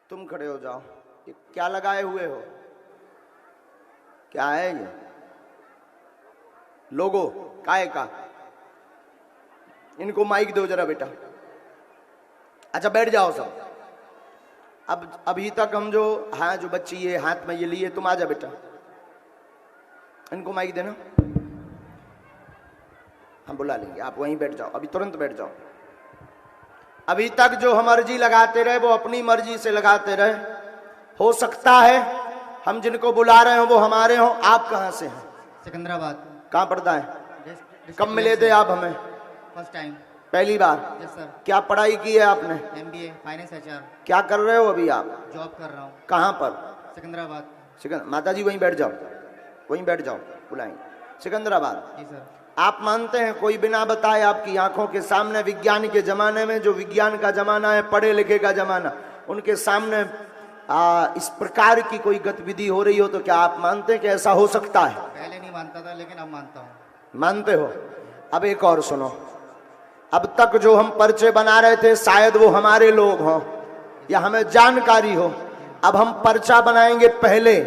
तुम खड़े हो जाओ। ये क्या लगाए हुए हो? क्या है ये? लोगो काय का? इनको माइक दो जरा बेटा। अच्छा बैठ जाओ सब। अब अभी तक हम जो जो बच्ची ये हाथ में ये लिए, तुम आ जा बेटा, इनको माइक देना, हम बुला लेंगे। आप वहीं बैठ जाओ, अभी तुरंत बैठ जाओ। अभी तक जो हम अर्जी लगाते रहे वो अपनी मर्जी से लगाते रहे। हो सकता है हम जिनको बुला रहे हो वो हमारे हो। आप कहाँ से हैं? सिकंदराबाद। कहाँ पढ़ता है? कब मिले थे आप हमें? First time. पहली बार? Yes sir. क्या पढ़ाई की है आपने? MBA finance HR। क्या कर रहे हो अभी आप? जॉब कर रहा हूँ। कहाँ पर? सिकंदराबाद। माता जी वहीं बैठ जाओ, वहीं बैठ जाओ, बुलाएंगे। सिकंदराबाद। जी सर। आप मानते हैं कोई बिना बताए आपकी आंखों के सामने विज्ञान के जमाने में, जो विज्ञान का जमाना है, पढ़े लिखे का जमाना, उनके सामने इस प्रकार की कोई गतिविधि हो रही हो तो क्या आप मानते हैं कि ऐसा हो सकता है? पहले नहीं मानता था लेकिन अब मानता हूँ। मानते हो? अब एक और सुनो। अब तक जो हम पर्चे बना रहे थे शायद वो हमारे लोग हों या हमें जानकारी हो। अब हम पर्चा बनाएंगे, पहले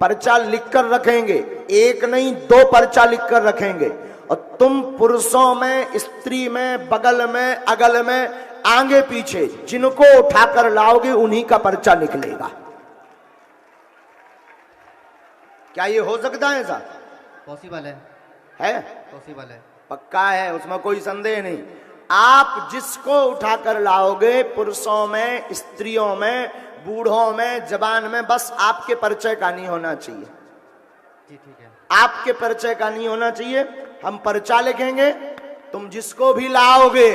पर्चा लिखकर रखेंगे, एक नहीं 2 पर्चा लिखकर रखेंगे, और तुम पुरुषों में, स्त्री में, बगल में, अगल में, आगे पीछे जिनको उठाकर लाओगे उन्हीं का पर्चा निकलेगा। क्या ये हो सकता है? ऐसा पॉसिबल है? पॉसिबल है, पक्का है, उसमें कोई संदेह नहीं। आप जिसको उठाकर लाओगे, पुरुषों में, स्त्रियों में, बूढ़ों में, जवान में, बस आपके परिचय का नहीं होना चाहिए। जी ठीक है। आपके परिचय का नहीं होना चाहिए। हम पर्चा लिखेंगे, तुम जिसको भी लाओगे,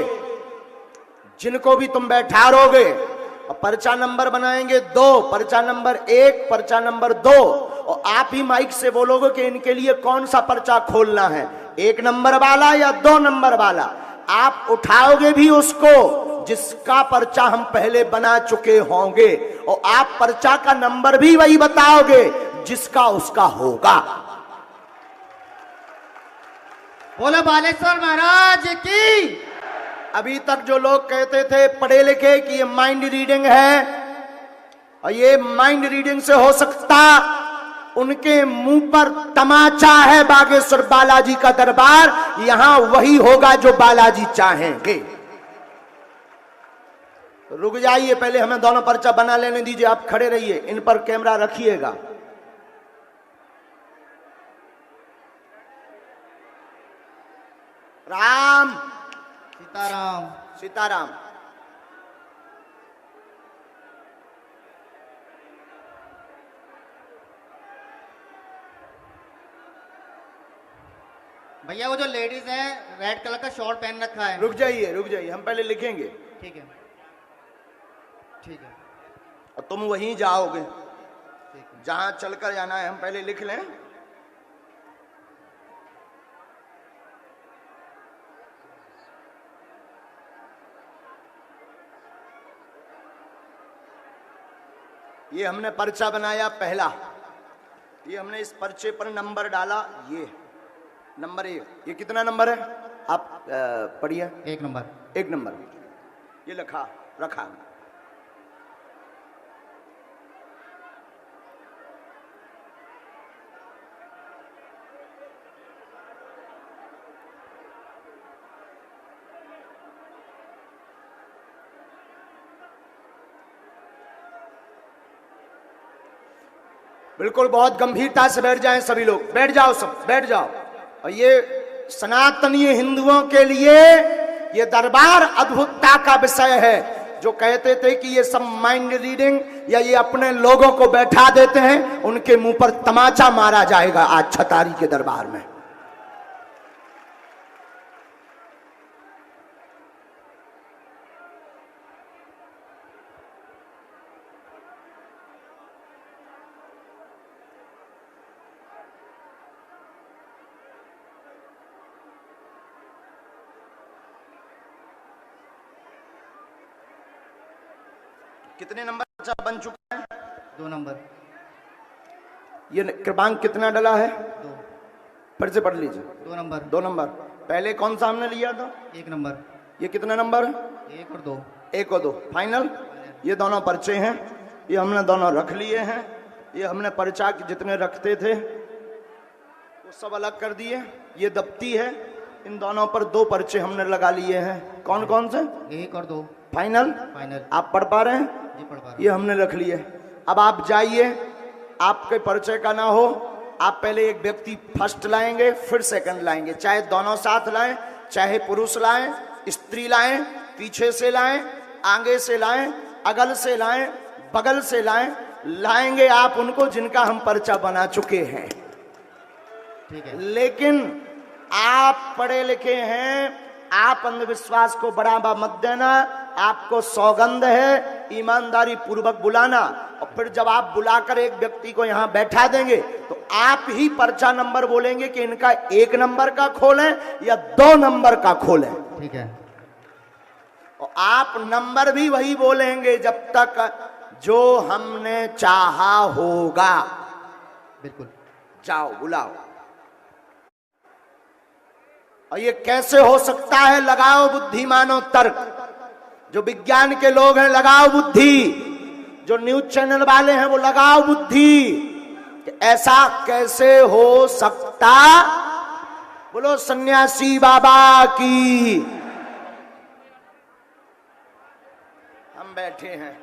जिनको भी तुम बैठारोगे, और पर्चा नंबर बनाएंगे 2, पर्चा नंबर 1, पर्चा नंबर 2, और आप ही माइक से बोलोगे कि इनके लिए कौन सा पर्चा खोलना है, 1 नंबर वाला या 2 नंबर वाला। आप उठाओगे भी उसको जिसका पर्चा हम पहले बना चुके होंगे, और आप पर्चा का नंबर भी वही बताओगे जिसका उसका होगा। बोलो बालेश्वर महाराज की। अभी तक जो लोग कहते थे पढ़े लिखे कि ये माइंड रीडिंग है, और ये माइंड रीडिंग से हो सकता, उनके मुंह पर तमाचा है। बागेश्वर बालाजी का दरबार, यहां वही होगा जो बालाजी चाहेंगे। रुक जाइए, पहले हमें दोनों पर्चा बना लेने दीजिए। आप खड़े रहिए, इन पर कैमरा रखिएगा। राम सीताराम। सीताराम। भैया वो जो लेडीज है रेड कलर का शॉर्ट पहन रखा है। रुक जाइए, रुक जाइए, हम पहले लिखेंगे। ठीक है ठीक है। और तुम वहीं जाओगे ठीक है। जहां चलकर जाना है। हम पहले लिख लें। ये हमने पर्चा बनाया पहला, ये हमने इस पर्चे पर नंबर डाला। ये नंबर 1, ये कितना नंबर है आप पढ़िए? 1 नंबर। 1 नंबर ये लिखा रखा। बिल्कुल बहुत गंभीरता से बैठ जाएं सभी लोग, बैठ जाओ सब, बैठ जाओ। और ये सनातनी हिंदुओं के लिए ये दरबार अद्भुतता का विषय है। जो कहते थे कि ये सब माइंड रीडिंग या ये अपने लोगों को बैठा देते हैं, उनके मुंह पर तमाचा मारा जाएगा आज छतारी के दरबार में। कितने नंबर पर्चा बन चुका है? 2 नंबर। ये क्रमांक कितना डला है? 2। फिर से पढ़ लीजिए। 2 नंबर। 2 नंबर। पहले कौन सा हमने लिया था? 1 नंबर। ये कितना नंबर है? 1 और 2। 1 और 2 फाइनल। ये दोनों पर्चे हैं। ये हमने दोनों रख लिए हैं। ये हमने पर्चा के जितने रखते थे वो सब अलग कर दिए। ये दफ्ती है, इन दोनों पर 2 पर्चे हमने लगा लिए हैं। कौन कौन से? 1 और 2। फाइनल? फाइनल। आप पढ़ पा रहे हैं? जी पढ़ पा रहा ये हमने रख लिए। अब आप जाइए, आपके परिचय का ना हो, आप पहले एक व्यक्ति फर्स्ट लाएंगे, फिर सेकंड लाएंगे। चाहे दोनों साथ लाएं, चाहे पुरुष लाएं, स्त्री लाएं, पीछे से लाएं, आगे से लाएं, अगल से लाएं, बगल से लाएं, लाएंगे आप उनको जिनका हम पर्चा बना चुके हैं। ठीक है। लेकिन आप पढ़े लिखे हैं, आप अंधविश्वास को बढ़ावा मत देना। आपको सौगंध है ईमानदारी पूर्वक बुलाना, और फिर जब आप बुलाकर एक व्यक्ति को यहां बैठा देंगे तो आप ही पर्चा नंबर बोलेंगे कि इनका 1 नंबर का खोलें या 2 नंबर का खोलें। ठीक है। और आप नंबर भी वही बोलेंगे जब तक जो हमने चाहा होगा। बिल्कुल। जाओ बुलाओ। और ये कैसे हो सकता है? लगाओ बुद्धि, मानो तर्क। जो विज्ञान के लोग हैं लगाओ बुद्धि, जो न्यूज चैनल वाले हैं वो लगाओ बुद्धि कि ऐसा कैसे हो सकता। बोलो सन्यासी बाबा की। हम बैठे हैं,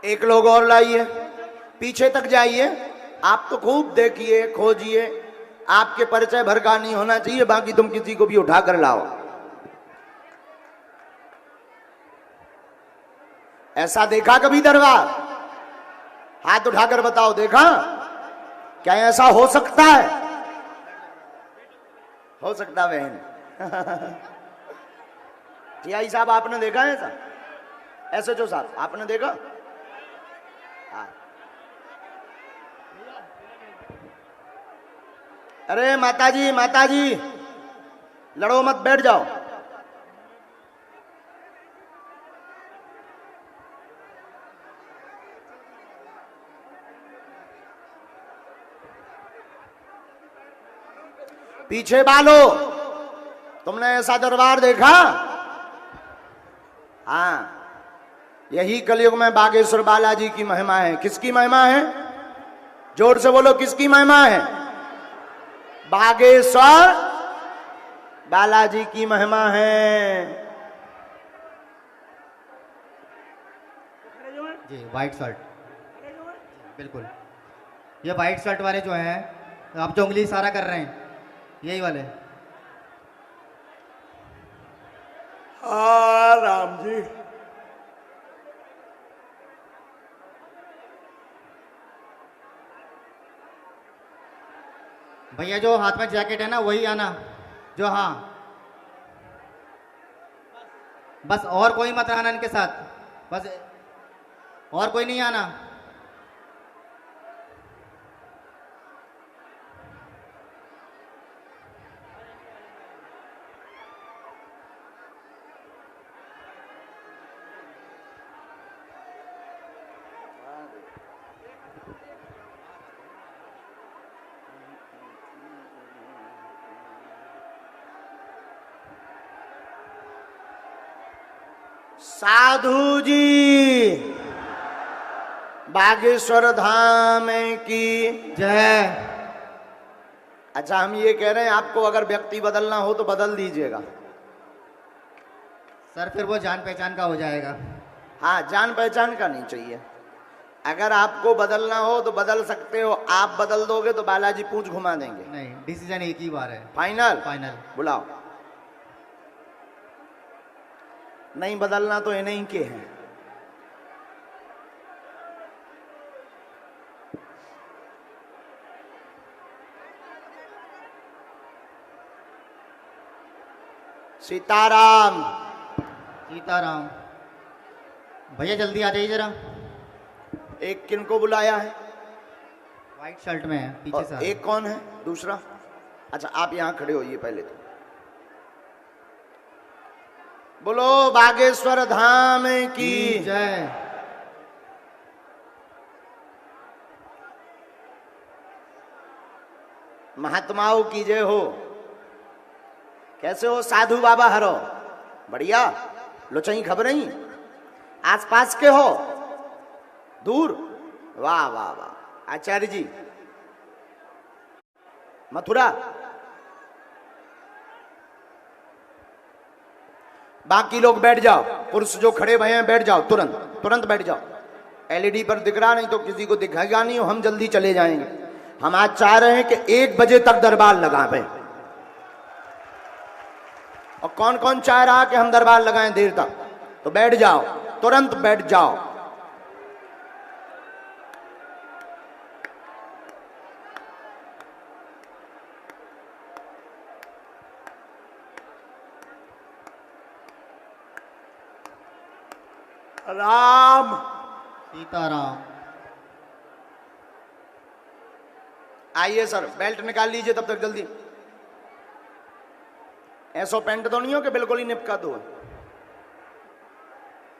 एक लोग और लाइए, पीछे तक जाइए। आप तो खूब देखिए, खोजिए, आपके परिचय भर का नहीं होना चाहिए, बाकी तुम किसी को भी उठा कर लाओ। ऐसा देखा कभी दरबार? हाथ उठाकर बताओ, देखा? क्या ऐसा हो सकता है? हो सकता बहन। टीआई साहब आपने देखा है ऐसा? एसएचओ साहब आपने देखा? अरे माताजी, माताजी लड़ो मत, बैठ जाओ। पीछे बालो, तुमने ऐसा दरबार देखा? हाँ, यही कलयुग में बागेश्वर बालाजी की महिमा है। किसकी महिमा है? जोर से बोलो, किसकी महिमा है? बागेश्वर बालाजी की महिमा है। जी वाइट शर्ट, बिल्कुल। ये वाइट शर्ट वाले जो हैं, आप जो उंगली इशारा कर रहे हैं, यही वाले। हाँ राम जी। भैया जो हाथ में जैकेट है ना, वही आना जो। हाँ बस, और कोई मत रहना इनके साथ, बस और कोई नहीं आना। साधु जी, बागेश्वर धाम की जय। अच्छा, हम ये कह रहे हैं आपको अगर व्यक्ति बदलना हो तो बदल दीजिएगा। सर फिर वो जान पहचान का हो जाएगा। हाँ, जान पहचान का नहीं चाहिए। अगर आपको बदलना हो तो बदल सकते हो। आप बदल दोगे तो बालाजी पूंछ घुमा देंगे। नहीं, डिसीजन एक ही बार है। फाइनल? फाइनल। बुलाओ। नहीं बदलना तो इन्हीं के हैं। सीताराम। सीताराम। भैया जल्दी आ जाइए जरा। एक किनको बुलाया है व्हाइट शर्ट में है पीछे और से। एक कौन है दूसरा? अच्छा आप यहां खड़े होइए पहले तो। बोलो बागेश्वर धाम की जय। महात्माओं की जय हो। कैसे हो साधु बाबा हरो? बढ़िया। लोचई खबर नहीं? आसपास के हो? दूर? वाह वाह वाह। आचार्य जी मथुरा। बाकी लोग बैठ जाओ, पुरुष जो खड़े भए हैं बैठ जाओ, तुरंत तुरंत बैठ जाओ। एलईडी पर दिख रहा नहीं तो किसी को दिखाएगा नहीं, हम जल्दी चले जाएंगे। हम आज चाह रहे हैं कि 1 बजे तक दरबार लगावे। और कौन कौन चाह रहा कि हम दरबार लगाएं देर तक? तो बैठ जाओ, तुरंत बैठ जाओ। राम सीताराम। आइए सर, बेल्ट निकाल लीजिए तब तक जल्दी। ऐसा पेंट तो नहीं हो कि बिल्कुल ही निपका दो।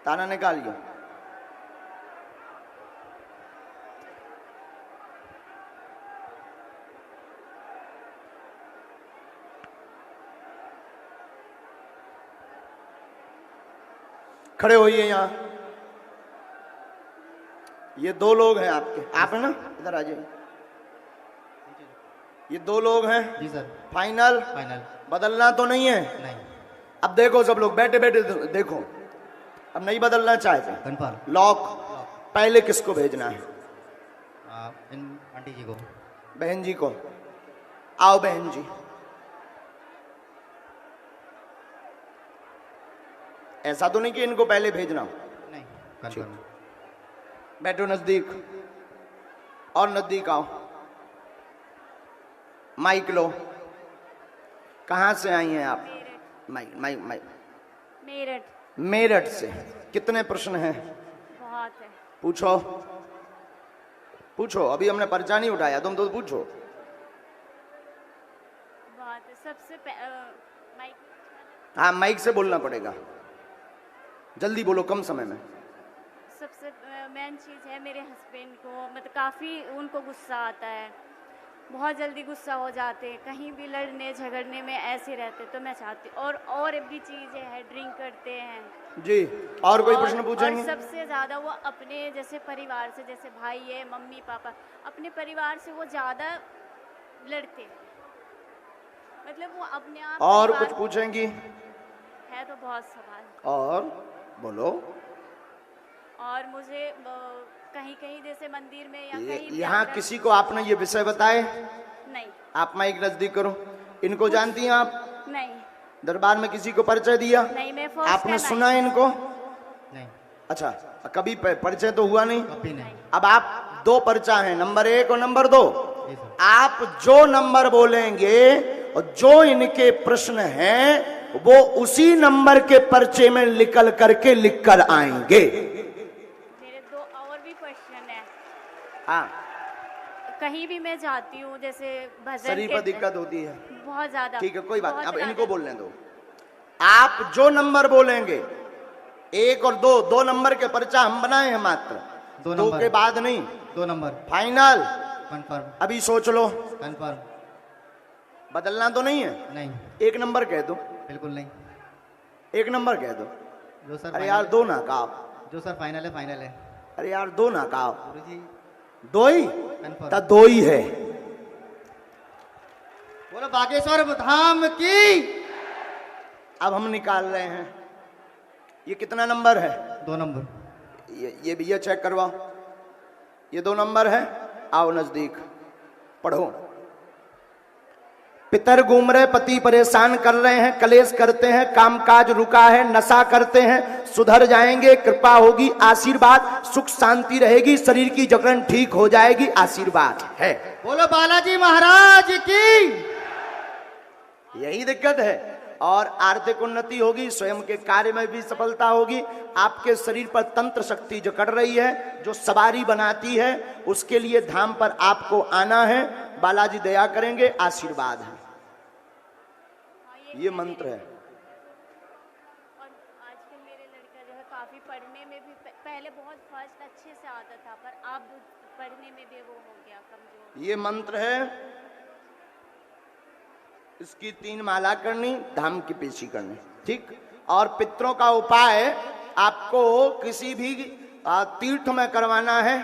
ताना निकालिए। खड़े होइए यहां। ये 2 लोग हैं आपके, आप है ना? इधर आ जाइए। ये 2 लोग हैं जी सर। फाइनल। फाइनल। बदलना तो नहीं है? नहीं। अब देखो सब लोग बैठे बैठे देखो, अब नहीं बदलना चाहते। कन्फर्म। लॉक पहले किसको भेजना है? इन आंटी जी को। बहन जी को। आओ बहन जी। ऐसा तो नहीं कि इनको पहले भेजना हो। नहीं कन्फर्म। बैठो नजदीक और नजदीक आओ। माइक लो। कहां से आई हैं आप? Mic mic mic. Meerut. Meerut से। कितने प्रश्न हैं? बहुत है। पूछो पूछो, अभी हमने पर्चा नहीं उठाया, तुम तो पूछो। बहुत है। सबसे माइक। हाँ माइक से बोलना पड़ेगा, जल्दी बोलो, कम समय में। सबसे मेन चीज़ है मेरे हस्बैंड को, मतलब काफ़ी उनको गुस्सा आता है, बहुत जल्दी गुस्सा हो जाते हैं, कहीं भी लड़ने झगड़ने में ऐसे रहते। तो मैं चाहती हूँ, और भी चीज़ें हैं, ड्रिंक करते हैं जी। और कोई प्रश्न पूछेंगे? और सबसे ज़्यादा वो अपने जैसे परिवार से, जैसे भाई है, मम्मी पापा, अपने परिवार से वो ज़्यादा लड़ते हैं, मतलब वो अपने आप। और कुछ पूछेंगी? है तो बहुत सवाल। और बोलो। और मुझे कहीं कहीं जैसे मंदिर में या कहीं भी यहाँ अगर- किसी को आपने ये विषय बताए? नहीं। आप माइक नजदीक करो। इनको जानती हैं आप? नहीं। दरबार में किसी को परिचय दिया? नहीं, मैं फर्स्ट आपने टाइम सुना इनको? नहीं। अच्छा, कभी परिचय तो हुआ नहीं? कभी नहीं। अब आप 2 पर्चा हैं, नंबर 1 और नंबर 2। जी सर। आप जो नंबर बोलेंगे और जो इनके प्रश्न हैं वो उसी नंबर के पर्चे में निकल करके लिख कर आएंगे। मेरे 2 और भी क्वेश्चन है। हाँ, कहीं भी मैं जाती हूँ, जैसे भजन शरीर पर दिक्कत होती है। बहुत ज्यादा। ठीक है, कोई बात नहीं, बहुत अब ज्यादा। इनको बोलने दो। आप जो नंबर बोलेंगे 1 और 2, 2 नंबर के पर्चा हम बनाए हैं मात्र। 2 2 नंबर। के बाद नहीं। 2 नंबर। फाइनल। कन्फर्म। अभी सोच लो, कन्फर्म। बदलना तो नहीं है? नहीं 1 नंबर कह दो। बिल्कुल नहीं। 1 नंबर कह दो। जो सर अरे यार 2 ना कहो। जो सर फाइनल है फाइनल है। अरे यार 2 ना कहो। गुरुजी 2 ही? कन्फर्म। तो 2 ही है। बोलो बागेश्वर धाम की। अब हम निकाल रहे हैं। ये कितना नंबर है? 2 नंबर। ये भी ये चेक करवाओ। ये 2 नंबर है। आओ नजदीक, पढ़ो। पितर घूम रहे, पति परेशान कर रहे हैं, कलेश करते हैं, कामकाज रुका है, नशा करते हैं, सुधर जाएंगे, कृपा होगी, आशीर्वाद, सुख शांति रहेगी, शरीर की जकड़न ठीक हो जाएगी, आशीर्वाद है। बोलो बालाजी महाराज की। यही दिक्कत है। और आर्थिक उन्नति होगी, स्वयं के कार्य में भी सफलता होगी। आपके शरीर पर तंत्र शक्ति जो कर रही है, जो सवारी बनाती है, उसके लिए धाम पर आपको आना है। बालाजी दया करेंगे, आशीर्वाद है। ये मंत्र है। और आजकल मेरे लड़का जो है काफी पढ़ने में भी पहले बहुत फर्स्ट अच्छे से आता था, पर अब पढ़ने में भी वो हो गया कमजोर। ये मंत्र है, इसकी 3 माला करनी, धाम की पेशी करनी, ठीक। और पितरों का उपाय आपको किसी भी तीर्थ में करवाना है,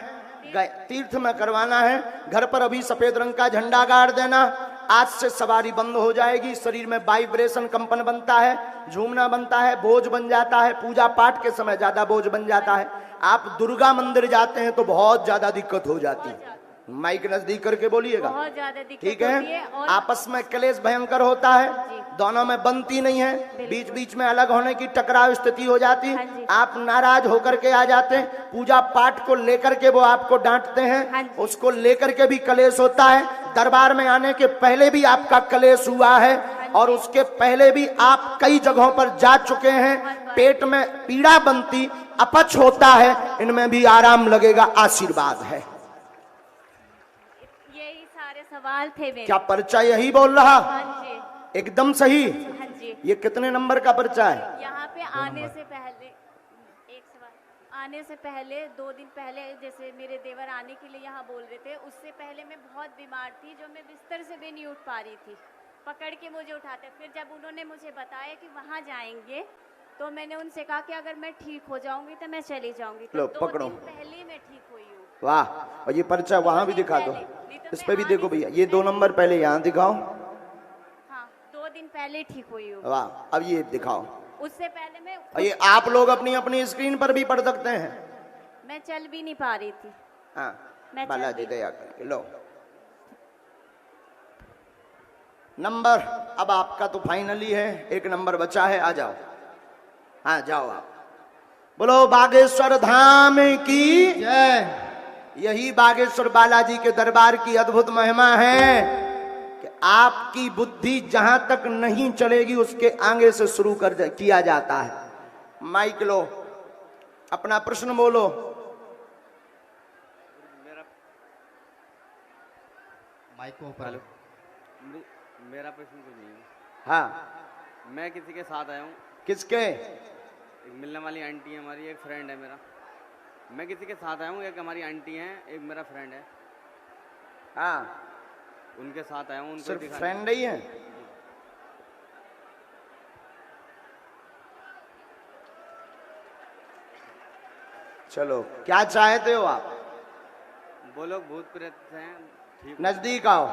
तीर्थ में करवाना है। घर पर अभी सफेद रंग का झंडा गाड़ देना। आज से सवारी बंद हो जाएगी, शरीर में वाइब्रेशन कंपन बनता है, झूमना बनता है, बोझ बन जाता है, पूजा पाठ के समय ज्यादा बोझ बन जाता है। आप दुर्गा मंदिर जाते हैं तो बहुत ज्यादा दिक्कत हो जाती है। माइक नजदीक करके बोलिएगा, बहुत ज्यादा दिक्कत ठीक होती है। और आपस में क्लेश भयंकर होता है, दोनों में बनती नहीं है, बीच बीच में अलग होने की टकराव स्थिति हो जाती। हाँ जी। आप नाराज होकर के आ जाते हैं, पूजा पाठ को लेकर के वो आपको डांटते हाँ हैं, जी। उसको लेकर के भी क्लेश होता है। दरबार में आने के पहले भी आपका क्लेश हुआ है, और उसके पहले भी आप कई जगहों पर जा चुके हैं। पेट में पीड़ा बनती, अपच होता है, इनमें भी आराम लगेगा, आशीर्वाद है। यही सारे सवाल थे मेरे। क्या पर्चा यही बोल रहा? हाँ जी, एकदम सही। हाँ जी। ये कितने नंबर का पर्चा है? यहाँ पे आने से पहले एक सवाल, आने से पहले 2 दिन पहले जैसे मेरे देवर आने के लिए यहाँ बोल रहे थे, उससे पहले मैं बहुत बीमार थी, जो मैं बिस्तर से भी नहीं उठ पा रही थी, पकड़ के मुझे उठाते। फिर जब उन्होंने मुझे बताया कि वहाँ जाएंगे, तो मैंने उनसे कहा कि अगर मैं ठीक हो जाऊंगी तो मैं चली जाऊंगी। तो लो, 2 पकड़ो। दिन पहले मैं ठीक हुई हूँ। वाह। और ये पर्चा वहां भी दिखा दो, इस पे भी देखो भैया, ये 2 नंबर पहले यहाँ दिखाओ। हाँ, 2 दिन पहले ठीक हुई हूँ। वाह, अब ये दिखाओ। उससे पहले मैं और ये आप लोग अपनी अपनी स्क्रीन पर भी पढ़ सकते हैं। मैं चल भी नहीं पा रही थी। हाँ, मैं बालाजी चल भी- दया करके लो नंबर। अब आपका तो फाइनली है, 1 नंबर बचा है, आ जाओ। हाँ, जाओ आप। बोलो बागेश्वर धाम की जय। यही बागेश्वर बालाजी के दरबार की अद्भुत महिमा है कि आपकी बुद्धि जहां तक नहीं चलेगी, उसके आगे से शुरू किया जाता है। माइक लो, अपना प्रश्न बोलो। माइक को ऊपर लो। मेरा प्रश्न कुछ नहीं है। हाँ, मैं किसी के साथ आया हूँ, किसके? एक मिलने वाली आंटी है हमारी, एक फ्रेंड है मेरा। मैं किसी के साथ आया हूँ, एक हमारी आंटी है, एक मेरा फ्रेंड है। हाँ, उनके साथ आया हूँ, उनको सिर्फ दिखाने। फ्रेंड ही है? चलो, क्या चाहते हो आप? वो लोग भूत प्रेत हैं, ठीक। नजदीक आओ।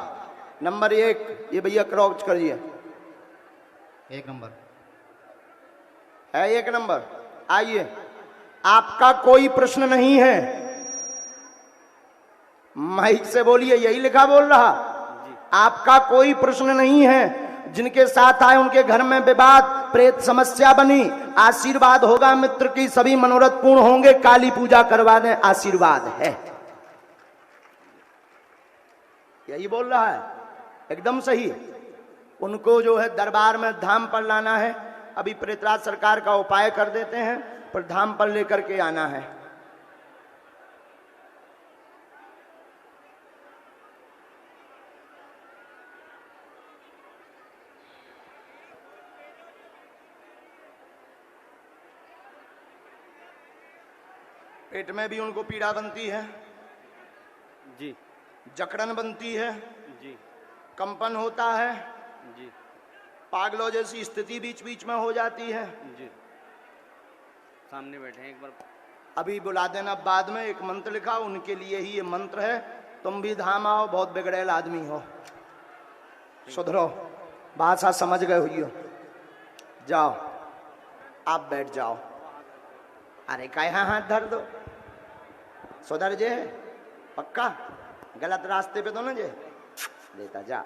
नंबर 1, ये भैया क्रॉच करिए। 1 नंबर है 1 नंबर। आइए, आपका कोई प्रश्न नहीं है, माइक से बोलिए, यही लिखा बोल रहा। आपका कोई प्रश्न नहीं है। जिनके साथ आए उनके घर में विवाद, प्रेत समस्या बनी, आशीर्वाद होगा मित्र की, सभी मनोरथ पूर्ण होंगे। काली पूजा करवा दें, आशीर्वाद है। यही बोल रहा है, एकदम सही। उनको जो है दरबार में धाम पर लाना है। अभी प्रेतराज सरकार का उपाय कर देते हैं, पर धाम पर लेकर के आना है। पेट में भी उनको पीड़ा बनती है, जी जकड़न बनती है, जी कंपन होता है, जी पागलों जैसी स्थिति बीच बीच में हो जाती है। जी। सामने बैठे हैं, एक बार अभी बुला देना बाद में। एक मंत्र लिखा, उनके लिए ही ये मंत्र है। तुम भी धाम आओ, बहुत बिगड़ेल आदमी हो, सुधरो, भाषा समझ गए हुई। जाओ, आप बैठ जाओ। अरे का यहाँ हाथ धर दो, सुधर जे, पक्का गलत रास्ते पे तो ना जे, देता जा।